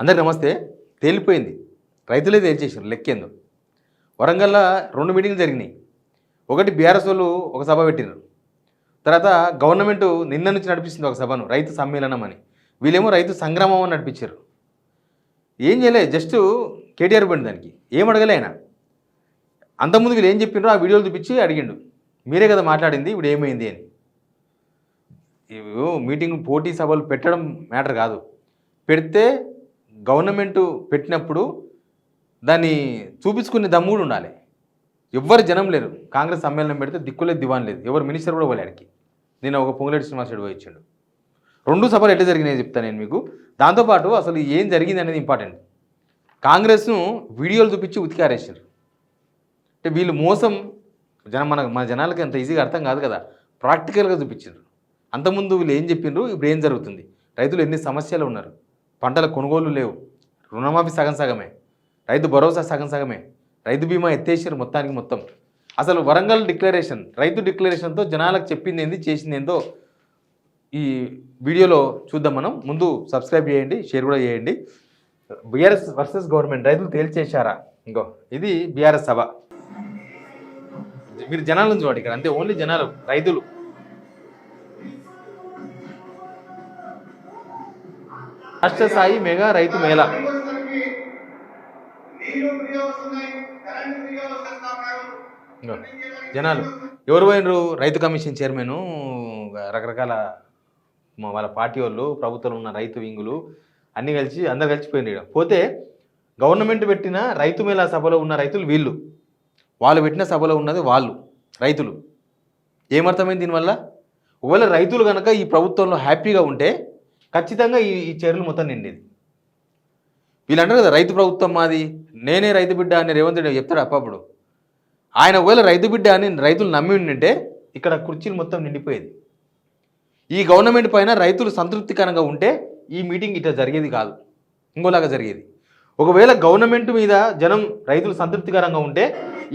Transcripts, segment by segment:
అందరికి నమస్తే. తేలిపోయింది, రైతులే తేల్చేసారు లెక్కేందో. వరంగల్లో 2 మీటింగ్లు జరిగినాయి. ఒకటి బీఆర్ఎస్ వాళ్ళు ఒక సభ పెట్టినారు. తర్వాత గవర్నమెంట్ నిన్న నుంచి నడిపిస్తుంది ఒక సభను, రైతు సమ్మేళనం అని. వీళ్ళేమో రైతు సంగ్రామం అని నడిపించారు. ఏం చేయలే, జస్ట్ కేటీఆర్ పోయింది దానికి, ఏం అడగలే ఆయన. అంతకుముందు వీళ్ళు ఏం చెప్పినారో ఆ వీడియోలు చూపించి అడిగిండు, మీరే కదా మాట్లాడింది, ఇప్పుడు ఏమైంది అని. మీటింగ్ పోటీ సభలు పెట్టడం మ్యాటర్ కాదు. పెడితే గవర్నమెంట్ పెట్టినప్పుడు దాన్ని చూపించుకునే దమ్ము కూడా ఉండాలి. ఎవ్వరు జనం లేరు. కాంగ్రెస్ సమ్మేళనం పెడితే దిక్కులేదు, దివాన్ లేదు, ఎవరు మినిస్టర్ కూడా పోలే ఆడికి. నేను ఒక పొంగులేటి శ్రీనివాసరెడ్డి పోయి ఇచ్చాడు. 2 సభలు ఎట్లా జరిగినాయో చెప్తాను నేను మీకు. దాంతోపాటు అసలు ఏం జరిగింది అనేది ఇంపార్టెంట్. కాంగ్రెస్ను వీడియోలు చూపించి ఉతికారేసారు. అంటే వీళ్ళు మోసం మన జనాలకి అంత ఈజీగా అర్థం కాదు కదా, ప్రాక్టికల్గా చూపించారు. అంతకుముందు వీళ్ళు ఏం చెప్పిండ్రు, ఇప్పుడు ఏం జరుగుతుంది, రైతులు ఎన్ని సమస్యలు ఉన్నారు, పంటల కొనుగోలు లేవు, రుణమాఫీ సగం సగమే, రైతు భరోసా సగం సగమే, రైతు బీమా ఎత్తేసారు మొత్తానికి మొత్తం. అసలు వరంగల్ డిక్లరేషన్, రైతు డిక్లరేషన్తో జనాలకు చెప్పింది ఏంది, చేసింది ఏందో ఈ వీడియోలో చూద్దాం మనం. ముందు సబ్స్క్రైబ్ చేయండి, షేర్ కూడా చేయండి. బీఆర్ఎస్ వర్సెస్ గవర్నమెంట్, రైతులు తేల్చేశారా? ఇంకో ఇది బీఆర్ఎస్ సభ. మీరు జనాలను చూడండి ఇక్కడ, అంతే, ఓన్లీ జనాలు, రైతులు. రాష్ట్ర స్థాయి మెగా రైతు మేళా. జనాలు ఎవరు పోయినరు? రైతు కమిషన్ చైర్మన్, రకరకాల వాళ్ళ పార్టీ వాళ్ళు, ప్రభుత్వంలో ఉన్న రైతు వింగులు అన్నీ కలిసి అందరు కలిసిపోయింది. పోతే గవర్నమెంట్ పెట్టిన రైతు మేళా సభలో ఉన్న రైతులు వీళ్ళు, వాళ్ళు పెట్టిన సభలో ఉన్నది వాళ్ళు రైతులు. ఏమర్థమైంది దీనివల్ల? ఒకవేళ రైతులు కనుక ఈ ప్రభుత్వంలో హ్యాపీగా ఉంటే ఖచ్చితంగా ఈ చర్యలు మొత్తం నిండేది. వీళ్ళు అంటారు కదా, రైతు ప్రభుత్వం మాది, నేనే రైతు బిడ్డ అని రేవంత్ రెడ్డి చెప్తాడు అప్పుడు. ఆయన ఒకవేళ రైతు బిడ్డ అని రైతులు నమ్మి ఉండింటే ఇక్కడ కుర్చీలు మొత్తం నిండిపోయేది. ఈ గవర్నమెంట్ పైన రైతులు సంతృప్తికరంగా ఉంటే ఈ మీటింగ్ ఇట్లా జరిగేది కాదు, ఇంకోలాగా జరిగేది. ఒకవేళ గవర్నమెంట్ మీద జనం రైతులు సంతృప్తికరంగా ఉంటే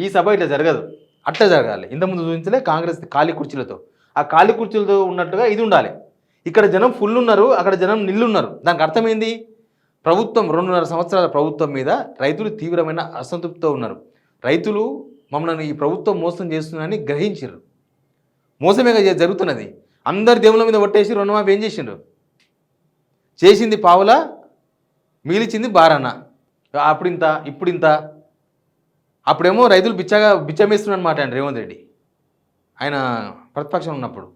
ఈ సభ ఇట్లా జరగదు, అట్లా జరగాలి. ఇంతకుముందు చూపించలే కాంగ్రెస్ ఖాళీ కుర్చీలతో, ఆ ఖాళీ కుర్చీలతో ఉన్నట్టుగా ఇది ఉండాలి. ఇక్కడ జనం ఫుల్ ఉన్నారు, అక్కడ జనం నిల్లున్నారు. దానికి అర్థమైంది, ప్రభుత్వం 2.5 సంవత్సరాల ప్రభుత్వం మీద రైతులు తీవ్రమైన అసంతృప్తితో ఉన్నారు. రైతులు మమ్మల్ని ఈ ప్రభుత్వం మోసం చేస్తుందని గ్రహించారు. మోసమే జరుగుతున్నది. అందరు దేవుళ్ళ మీద ఒట్టేసి రుణమాఫీ ఏం చేసిండ్రు? చేసింది పావుల, మిగిలిచింది బారాన. అప్పుడింత ఇప్పుడింత. అప్పుడేమో రైతులు బిచ్చమేస్తున్నారు అనమాట అండి రేవంత్ రెడ్డి, ఆయన ప్రతిపక్షం ఉన్నప్పుడు.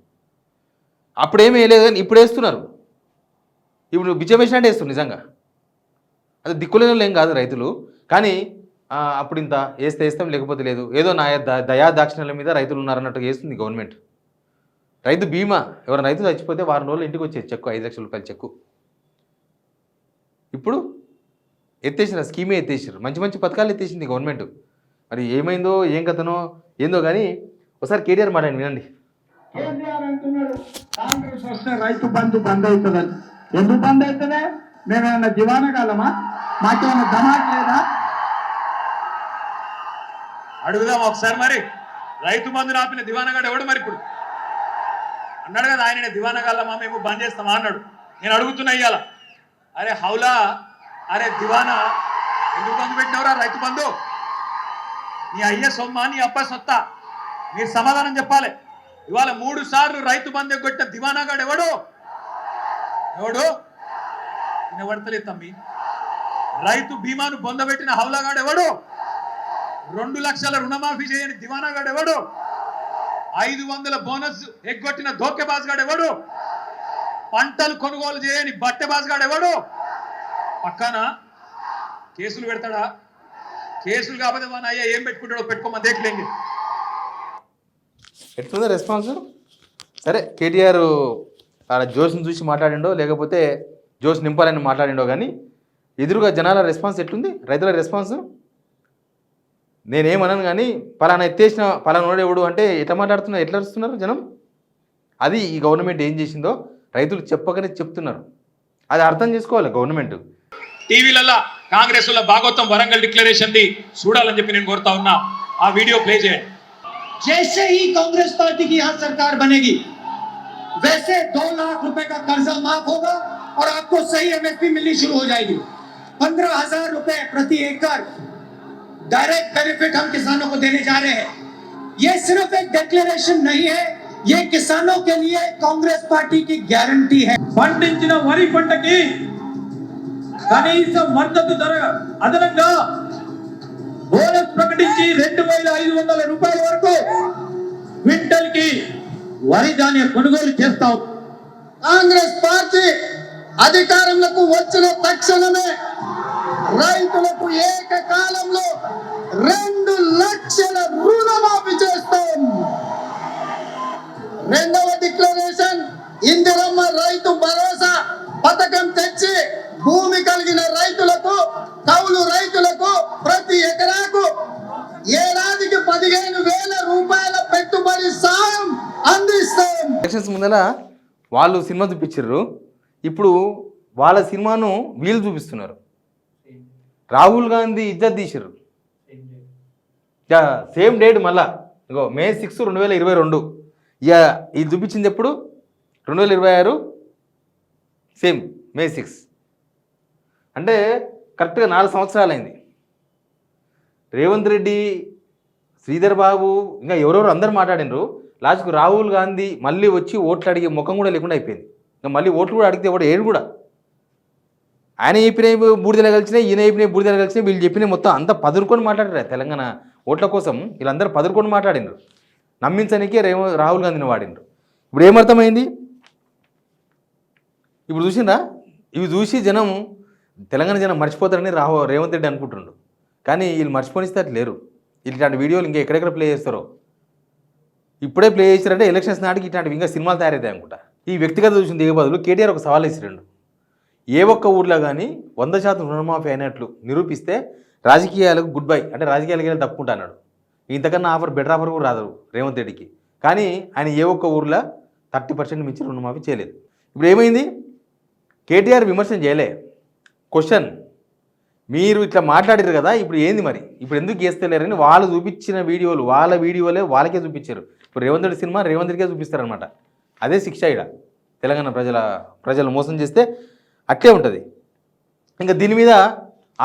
అప్పుడేమీ వేయలేదు కానీ ఇప్పుడు వేస్తున్నారు. ఇప్పుడు బిచ్చమేసినట్టు వేస్తున్నారు నిజంగా. అది దిక్కులేని ఏం కాదు రైతులు. కానీ అప్పుడు ఇంత వేస్తాం, లేకపోతే లేదు, ఏదో నా దయా దాక్షిణ్యాల మీద రైతులు ఉన్నారన్నట్టుగా వేస్తుంది గవర్నమెంట్. రైతు బీమా, ఎవరైనా రైతు చచ్చిపోతే వారం రోజులు ఇంటికి వచ్చేది చెక్కు, 5 లక్షల రూపాయల చెక్కు. ఇప్పుడు ఎత్తేసారు, స్కీమే ఎత్తేసారు, మంచి మంచి పథకాలు ఎత్తేసింది గవర్నమెంట్. మరి ఏమైందో ఏం కథనో ఏందో కానీ ఒకసారి కేటీఆర్ మాట వినండి. కాంగ్రెస్ వస్తే రైతు బంధు బంద్ అవుతుందని. ఎందుకు బంద్ అవుతుందే? మేమేమన్నా దివానగాలమా? మాకేమన్నా ధమాక్ లేదా? అడుగుదాం ఒకసారి. మరి రైతు బంధు ఆపిన దివానగాడు ఎవడు? మరి ఇప్పుడు అన్నాడు కదా ఆయన, దివానగాళ్ళమా మేము బంద్ చేస్తామా అన్నాడు. నేను అడుగుతున్నా ఇయ్యాల, అరే హౌలా, అరే దివానా, ఎందుకు బంధు పెట్టినవరా రైతు బంధు? నీ అయ్య సొమ్మ, నీ అప్ప సొత్తా? మీరు సమాధానం చెప్పాలి. ఇవాళ 3 సార్లు రైతు బంధు కొట్టిన దివానాగాడు ఎవడు? వినబడతలేదు తమ్మి. రైతు బీమాను పొందబెట్టిన హౌలాగాడు ఎవడు? 2 లక్షల రుణమాఫీ చేయని దివానాగాడు ఎవడు? 500 బోనస్ ఎగ్గొట్టిన ధోకెబాజ్గాడు ఎవడు? పంటలు కొనుగోలు చేయని బట్టెబాజ్గాడు ఎవడు? పక్కన కేసులు పెడతాడా? కేసులు కాకపోతే మన అయ్యా ఏం పెట్టుకుంటాడో పెట్టుకోమని దేఖలేండి. ఎట్లుందో రెస్పాన్స్? సరే, కేటీఆర్ ఆడ జోష్ని చూసి మాట్లాడిండో లేకపోతే జోష్ నింపాలని మాట్లాడిండో కానీ ఎదురుగా జనాల రెస్పాన్స్ ఎట్లుంది, రైతుల రెస్పాన్స్? నేనేమన్నాను కానీ పలానా ఎత్తేసిన పలానా ఎవడు అంటే ఎట్లా మాట్లాడుతున్నారు, ఎట్లా వస్తున్నారు జనం? అది ఈ గవర్నమెంట్ ఏం చేసిందో రైతులు చెప్పకనే చెప్తున్నారు. అది అర్థం చేసుకోవాలి గవర్నమెంట్. టీవీలలో కాంగ్రెస్ వల్ల భాగవతం వరంగల్ డిక్లరేషన్ ది చూడాలని చెప్పి నేను కోరుతా ఉన్నా. ఆ వీడియో ప్లే చేయండి. जैसे ही कांग्रेस पार्टी की यहाँ सरकार बनेगी वैसे 2 लाख रुपए का कर्जा माफ होगा और आपको सही एमएसपी मिलनी शुरू हो जाएगी। 15,000 रुपए प्रति एकड़ डायरेक्ट बेनिफिट हम किसानों को देने जा रहे हैं। ये सिर्फ एक डिक्लेरेशन नहीं है, ये किसानों के लिए कांग्रेस पार्टी की गारंटी है। పండించిన వరి పంటకి కనీస మద్దతు ధర అదనంగా బోనస్ ప్రకటించి 2,500 రూపాయల వరకు క్వింటల్ కి వరి ధాన్యం కొనుగోలు చేస్తాం. కాంగ్రెస్ పార్టీ అధికారంలోకి వచ్చిన తక్షణమే రైతులకు ఏకకాలంలో 2 లక్షల రుణమాఫీ చేస్తాం. రెండవ డిక్లరేషన్ ఇందిరమ్మ రైతు భరోసా పథకం తెచ్చి భూమి కలిగిన రైతులకు, కౌలు రైతులకు ప్రతి ఎకరాకు ఏడాదికి 15,000 రూపాయల పెట్టుబడి సాయం అందిస్తాం. ఎలక్షన్స్ ముందర వాళ్ళు సినిమా చూపించారు, ఇప్పుడు వాళ్ళ సినిమాను వీళ్ళు చూపిస్తున్నారు. రాహుల్ గాంధీ ఇజ్జత్ తీసిర్రు. సేమ్ డేట్ మళ్ళా ఇంకో May 6, 2022. ఇక ఇది చూపించింది ఎప్పుడు 2026 సేమ్ May 6. అంటే కరెక్ట్గా 4 సంవత్సరాలు అయింది. రేవంత్ రెడ్డి, శ్రీధర్ బాబు ఇంకా ఎవరెవరు అందరు మాట్లాడినరు. లాస్ట్కు రాహుల్ గాంధీ మళ్ళీ వచ్చి ఓట్లు అడిగే ముఖం కూడా లేకుండా అయిపోయింది. ఇంకా మళ్ళీ ఓట్లు కూడా అడిగితే ఎవడు ఏడు కూడా. ఆయన చెప్పినవి బూడిదలు కలిసినాయి, ఈయన చెప్పినవి బూడిదలు కలిసినాయి, వీళ్ళు చెప్పినవి మొత్తం అంతా పదురుకొని మాట్లాడారు. తెలంగాణ ఓట్ల కోసం వీళ్ళందరూ పదురుకొని మాట్లాడినరు. నమ్మించడానికే రాహుల్ గాంధీని వాడినరు. ఇప్పుడు ఏమర్థమైంది? ఇప్పుడు చూసిందా? ఇవి చూసి జనం, తెలంగాణ జనం మర్చిపోతారని రేవంత్ రెడ్డి అనుకుంటుండ్రు. కానీ వీళ్ళు మర్చిపోనిస్తే లేరు. ఇట్లాంటి వీడియోలు ఇంకా ఎక్కడెక్కడ ప్లే చేస్తారో ఇప్పుడే ప్లే చేశారంటే ఎలక్షన్స్ నాటికి ఇట్లాంటివి ఇంకా సినిమాలు తయారవుతాయి అనుకుంటా. ఈ వ్యక్తిగత చూసిన దిగే బదులు కేటీఆర్ ఒక సవాల్ వేసిరండు. ఏ ఒక్క ఊర్లో కానీ 100% రుణమాఫీ అయినట్లు నిరూపిస్తే రాజకీయాలకు గుడ్ బై, అంటే రాజకీయాలకు వెళ్ళి తప్పుకుంటా అన్నాడు. ఇంతకన్నా ఆఫర్, బెటర్ ఆఫర్ కూడా రాదు రేవంత్ రెడ్డికి. కానీ ఆయన ఏ ఒక్క ఊర్లో 30% మించి రుణమాఫీ చేయలేదు. ఇప్పుడు ఏమైంది? కేటీఆర్ విమర్శన చేయలే. క్వశ్చన్, మీరు ఇట్లా మాట్లాడారు కదా, ఇప్పుడు ఏంది మరి? ఇప్పుడు ఎందుకు చేస్తలేరని వాళ్ళు చూపించిన వీడియోలు, వాళ్ళ వీడియోలే వాళ్ళకే చూపించారు. ఇప్పుడు రేవంత్ రెడ్డి సినిమా రేవంత్ రెడ్డికే చూపిస్తారనమాట. అదే శిక్ష ఇక్కడ. తెలంగాణ ప్రజలు మోసం చేస్తే అట్లే ఉంటుంది. ఇంకా దీని మీద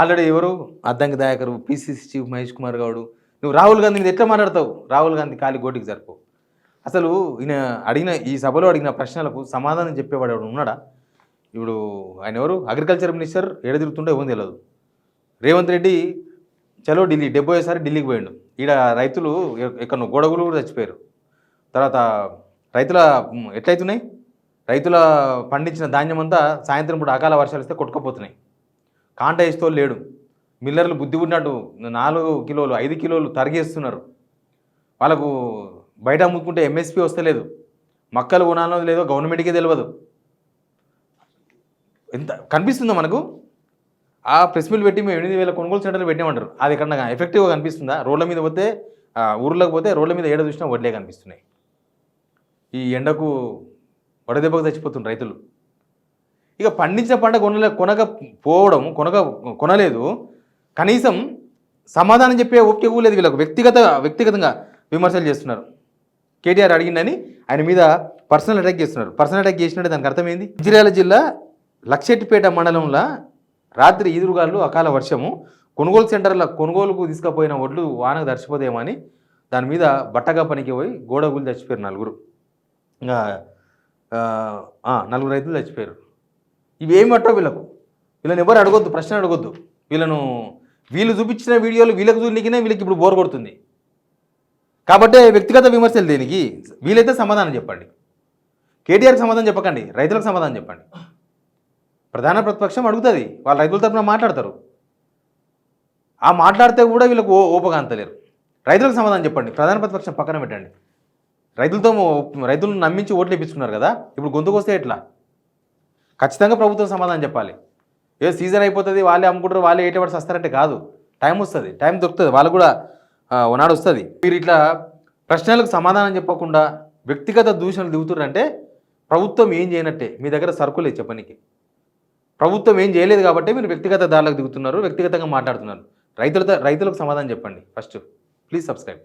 ఆల్రెడీ ఎవరు అద్దంకి దయాకరు, పిసిసి చీఫ్ మహేష్ కుమార్ గౌడ్, నువ్వు రాహుల్ గాంధీ మీద ఎట్లా మాట్లాడతావు? రాహుల్ గాంధీ కాలి గోటికి సరిపో. అసలు ఈయన అడిగిన, ఈ సభలో అడిగిన ప్రశ్నలకు సమాధానం చెప్పేవాడు ఎవడు ఉన్నాడా? ఇప్పుడు ఆయన ఎవరు? అగ్రికల్చర్ మినిస్టర్ ఏడ తిరుగుతుండో ఏమో తెలియదు. రేవంత్ రెడ్డి చలో ఢిల్లీ 70సారి ఢిల్లీకి పోయిండు. ఈడ రైతులు ఎక్కడ గొడవలు కూడా చచ్చిపోయారు. తర్వాత రైతుల ఎట్లయితున్నాయి? రైతుల పండించిన ధాన్యం అంతా సాయంత్రం పూట అకాల వర్షాలు ఇస్తే కొట్టుకుపోతున్నాయి. కాంట వేస్తూ లేడు. మిల్లర్లు బుద్ధి ఉన్నట్టు 4 కిలోలు 5 కిలోలు తరిగేస్తున్నారు. వాళ్ళకు బయట అమ్ముకుంటే ఎంఎస్పీ వస్తలేదు. మక్కలు కొనాలో లేదో గవర్నమెంట్కే తెలియదు. ఎంత కనిపిస్తుందో మనకు? ఆ ప్రెస్ మీట్ పెట్టి మేము 8,000 కొనుగోలు సెంటర్లు పెట్టామంటారు. అది ఎక్కడ ఎఫెక్టివ్గా కనిపిస్తుందా? రోడ్ల మీద పోతే, ఊర్లోకి పోతే రోడ్ల మీద ఏడ చూసినా వడ్లే కనిపిస్తున్నాయి. ఈ ఎండకు వడదెబ్బకు చచ్చిపోతున్నారు రైతులు. ఇక పండించిన పంట కొనలేదు. కనీసం సమాధానం చెప్పే ఓపిక కూడా లేదు వీళ్ళకు. వ్యక్తిగతంగా విమర్శలు చేస్తున్నారు. కేటీఆర్ అడిగిందని ఆయన మీద పర్సనల్ అటాక్ చేస్తున్నారు. పర్సనల్ అటాక్ చేసినట్టే దానికి అర్థమైంది. మంచిర్యాల జిల్లా లక్షెట్టిపేట మండలంలో రాత్రి ఈదురుగాలు, అకాల వర్షము, కొనుగోలు సెంటర్ల కొనుగోలుకు తీసుకుపోయిన ఒడ్లు వానకు దర్శిపోదేమో అని దాని మీద బట్టగా పనికి పోయి గోడగులు చచ్చిపోయారు 4. ఇంకా 4 రైతులు చచ్చిపోయారు. ఇవేమి పట్టవు వీళ్ళని ఎవరు అడగొద్దు, ప్రశ్న అడగొద్దు. వీళ్ళు చూపించిన వీడియోలు వీళ్ళకి చూడనికినే వీళ్ళకి ఇప్పుడు బోర్ కొడుతుంది. కాబట్టి వ్యక్తిగత విమర్శలు దేనికి? వీలైతే సమాధానం చెప్పండి. కేటీఆర్కి సమాధానం చెప్పకండి, రైతులకు సమాధానం చెప్పండి. ప్రధాన ప్రతిపక్షం అడుగుతుంది, వాళ్ళు రైతుల తరఫున మాట్లాడతారు. ఆ మాట్లాడితే కూడా వీళ్ళకు ఓపగా అంతలేరు. రైతులకు సమాధానం చెప్పండి, ప్రధాన ప్రతిపక్షం పక్కన పెట్టండి. రైతులను నమ్మించి ఓట్లు ఇప్పించుకున్నారు కదా, ఇప్పుడు గొంతుకొస్తే ఎట్లా? ఖచ్చితంగా ప్రభుత్వం సమాధానం చెప్పాలి. ఏ సీజన్ అయిపోతుంది, వాళ్ళే అమ్ముకుంటారు, వాళ్ళే ఏటవాడు వస్తారంటే కాదు. టైం వస్తుంది, టైం దొరుకుతుంది, వాళ్ళు కూడా నాడు వస్తుంది. మీరు ఇట్లా ప్రశ్నలకు సమాధానం చెప్పకుండా వ్యక్తిగత దూషణలు దిగుతున్నారంటే ప్రభుత్వం ఏం చేయనట్టే. మీ దగ్గర సరుకులే చెప్పనీకి. ప్రభుత్వం ఏం చేయలేదు కాబట్టి మీరు వ్యక్తిగత దారులకు దిగుతున్నారు, వ్యక్తిగతంగా మాట్లాడుతున్నారు. రైతులకు సమాధానం చెప్పండి ఫస్ట్. Please subscribe.